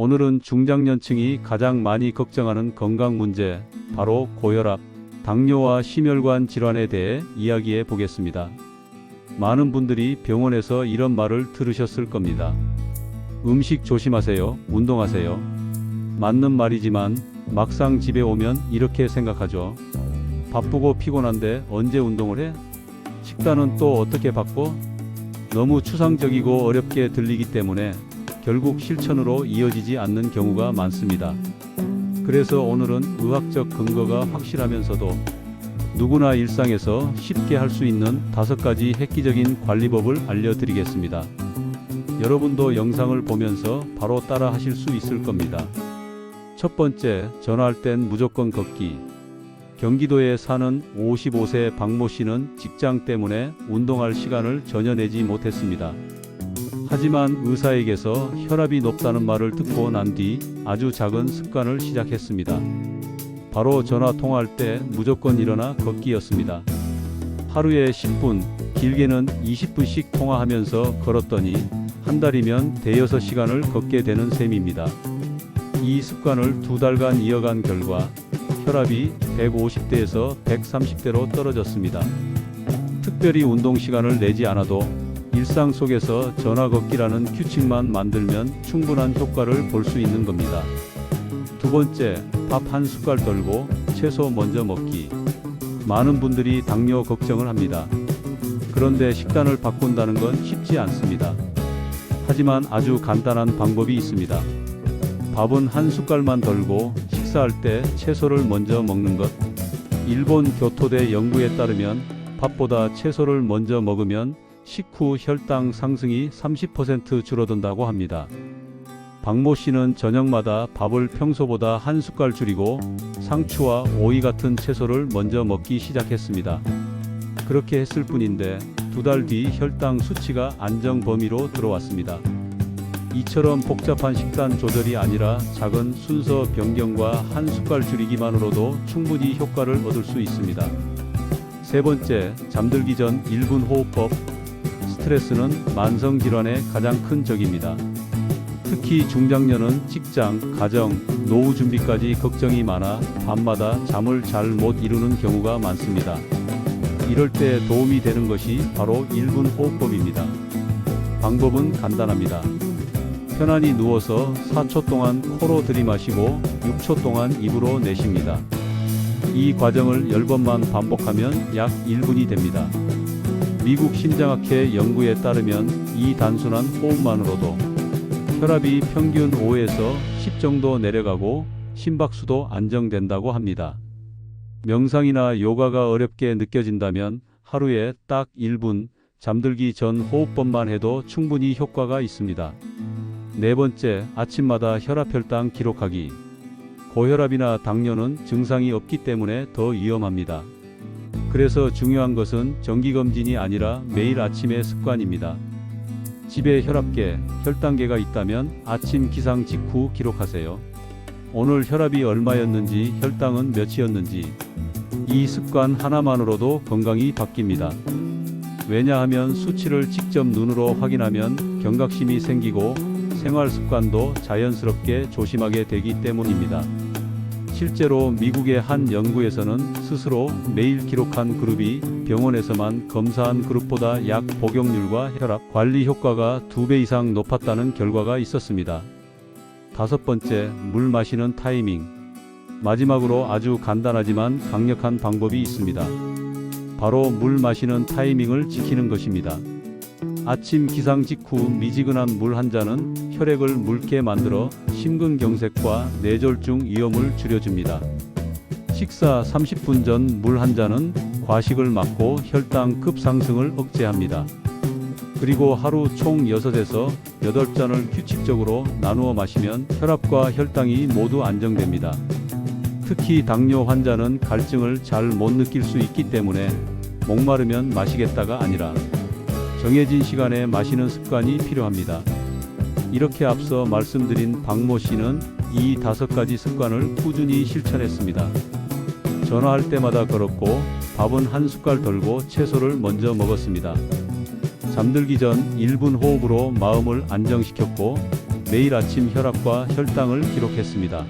오늘은 중장년층이 가장 많이 걱정하는 건강 문제, 바로 고혈압, 당뇨와 심혈관 질환에 대해 이야기해 보겠습니다. 많은 분들이 병원에서 이런 말을 들으셨을 겁니다. 음식 조심하세요, 운동하세요. 맞는 말이지만 막상 집에 오면 이렇게 생각하죠. 바쁘고 피곤한데 언제 운동을 해? 식단은 또 어떻게 바꿔? 너무 추상적이고 어렵게 들리기 때문에 결국 실천으로 이어지지 않는 경우가 많습니다. 그래서 오늘은 의학적 근거가 확실하면서도 누구나 일상에서 쉽게 할 수 있는 5가지 획기적인 관리법을 알려드리겠습니다. 여러분도 영상을 보면서 바로 따라 하실 수 있을 겁니다. 첫 번째, 전화할 땐 무조건 걷기. 경기도에 사는 55세 박모 씨는 직장 때문에 운동할 시간을 전혀 내지 못했습니다. 하지만 의사에게서 혈압이 높다는 말을 듣고 난 뒤 아주 작은 습관을 시작했습니다. 바로 전화 통화할 때 무조건 일어나 걷기였습니다. 하루에 10분, 길게는 20분씩 통화하면서 걸었더니 한 달이면 대여섯 시간을 걷게 되는 셈입니다. 이 습관을 2달간 이어간 결과 혈압이 150대에서 130대로 떨어졌습니다. 특별히 운동 시간을 내지 않아도 일상 속에서 전화 걷기라는 규칙만 만들면 충분한 효과를 볼 수 있는 겁니다. 두 번째, 밥 한 숟갈 덜고 채소 먼저 먹기. 많은 분들이 당뇨 걱정을 합니다. 그런데 식단을 바꾼다는 건 쉽지 않습니다. 하지만 아주 간단한 방법이 있습니다. 밥은 한 숟갈만 덜고 식사할 때 채소를 먼저 먹는 것. 일본 교토대 연구에 따르면 밥보다 채소를 먼저 먹으면 식후 혈당 상승이 30% 줄어든다고 합니다. 박모 씨는 저녁마다 밥을 평소보다 한 숟갈 줄이고 상추와 오이 같은 채소를 먼저 먹기 시작했습니다. 그렇게 했을 뿐인데 2달 뒤 혈당 수치가 안정 범위로 들어왔습니다. 이처럼 복잡한 식단 조절이 아니라 작은 순서 변경과 한 숟갈 줄이기만으로도 충분히 효과를 얻을 수 있습니다. 세 번째, 잠들기 전 1분 호흡법. 스트레스는 만성질환의 가장 큰 적입니다. 특히 중장년은 직장, 가정, 노후 준비까지 걱정이 많아 밤마다 잠을 잘 못 이루는 경우가 많습니다. 이럴 때 도움이 되는 것이 바로 1분 호흡법입니다. 방법은 간단합니다. 편안히 누워서 4초 동안 코로 들이마시고 6초 동안 입으로 내쉽니다. 이 과정을 10번만 반복하면 약 1분이 됩니다. 미국 심장학회 연구에 따르면 이 단순한 호흡만으로도 혈압이 평균 5에서 10 정도 내려가고 심박수도 안정된다고 합니다. 명상이나 요가가 어렵게 느껴진다면 하루에 딱 1분 잠들기 전 호흡법만 해도 충분히 효과가 있습니다. 네 번째, 아침마다 혈압 혈당 기록하기. 고혈압이나 당뇨는 증상이 없기 때문에 더 위험합니다. 그래서 중요한 것은 정기검진이 아니라 매일 아침의 습관입니다. 집에 혈압계, 혈당계가 있다면 아침 기상 직후 기록하세요. 오늘 혈압이 얼마였는지, 혈당은 몇이었는지. 이 습관 하나만으로도 건강이 바뀝니다. 왜냐하면 수치를 직접 눈으로 확인하면 경각심이 생기고 생활 습관도 자연스럽게 조심하게 되기 때문입니다. 실제로 미국의 한 연구에서는 스스로 매일 기록한 그룹이 병원에서만 검사한 그룹보다 약 복용률과 혈압 관리 효과가 2배 이상 높았다는 결과가 있었습니다. 다섯 번째, 물 마시는 타이밍. 마지막으로 아주 간단하지만 강력한 방법이 있습니다. 바로 물 마시는 타이밍을 지키는 것입니다. 아침 기상 직후 미지근한 물 한 잔은 혈액을 묽게 만들어 심근경색과 뇌졸중 위험을 줄여줍니다. 식사 30분 전 물 한 잔은 과식을 막고 혈당 급상승을 억제합니다. 그리고 하루 총 6에서 8잔을 규칙적으로 나누어 마시면 혈압과 혈당이 모두 안정됩니다. 특히 당뇨 환자는 갈증을 잘 못 느낄 수 있기 때문에 목마르면 마시겠다가 아니라 정해진 시간에 마시는 습관이 필요합니다. 이렇게 앞서 말씀드린 박모 씨는 이 5가지 습관을 꾸준히 실천했습니다. 전화할 때마다 걸었고 밥은 한 숟갈 덜고 채소를 먼저 먹었습니다. 잠들기 전 1분 호흡으로 마음을 안정시켰고 매일 아침 혈압과 혈당을 기록했습니다.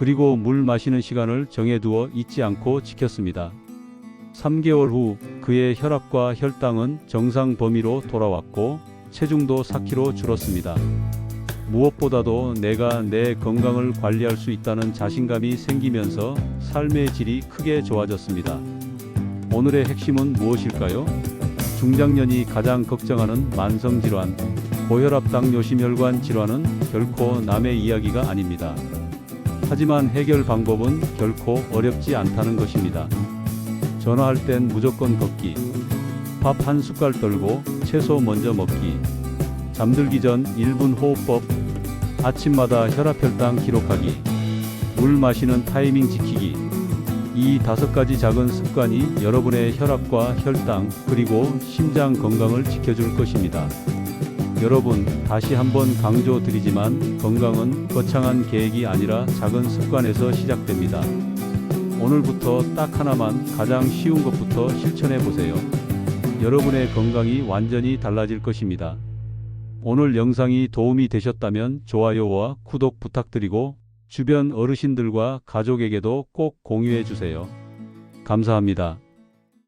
그리고 물 마시는 시간을 정해두어 잊지 않고 지켰습니다. 3개월 후 그의 혈압과 혈당은 정상 범위로 돌아왔고 체중도 4kg 줄었습니다. 무엇보다도 내가 내 건강을 관리할 수 있다는 자신감이 생기면서 삶의 질이 크게 좋아졌습니다. 오늘의 핵심은 무엇일까요? 중장년이 가장 걱정하는 만성질환, 고혈압, 당뇨, 심혈관 질환은 결코 남의 이야기가 아닙니다. 하지만 해결 방법은 결코 어렵지 않다는 것입니다. 전화할 땐 무조건 걷기, 밥 한 숟갈 떨고 채소 먼저 먹기, 잠들기 전 1분 호흡법, 아침마다 혈압 혈당 기록하기, 물 마시는 타이밍 지키기. 이 5가지 작은 습관이 여러분의 혈압과 혈당 그리고 심장 건강을 지켜줄 것입니다. 여러분, 다시 한번 강조드리지만 건강은 거창한 계획이 아니라 작은 습관에서 시작됩니다. 오늘부터 딱 하나만, 가장 쉬운 것부터 실천해 보세요. 여러분의 건강이 완전히 달라질 것입니다. 오늘 영상이 도움이 되셨다면 좋아요와 구독 부탁드리고 주변 어르신들과 가족에게도 꼭 공유해 주세요. 감사합니다.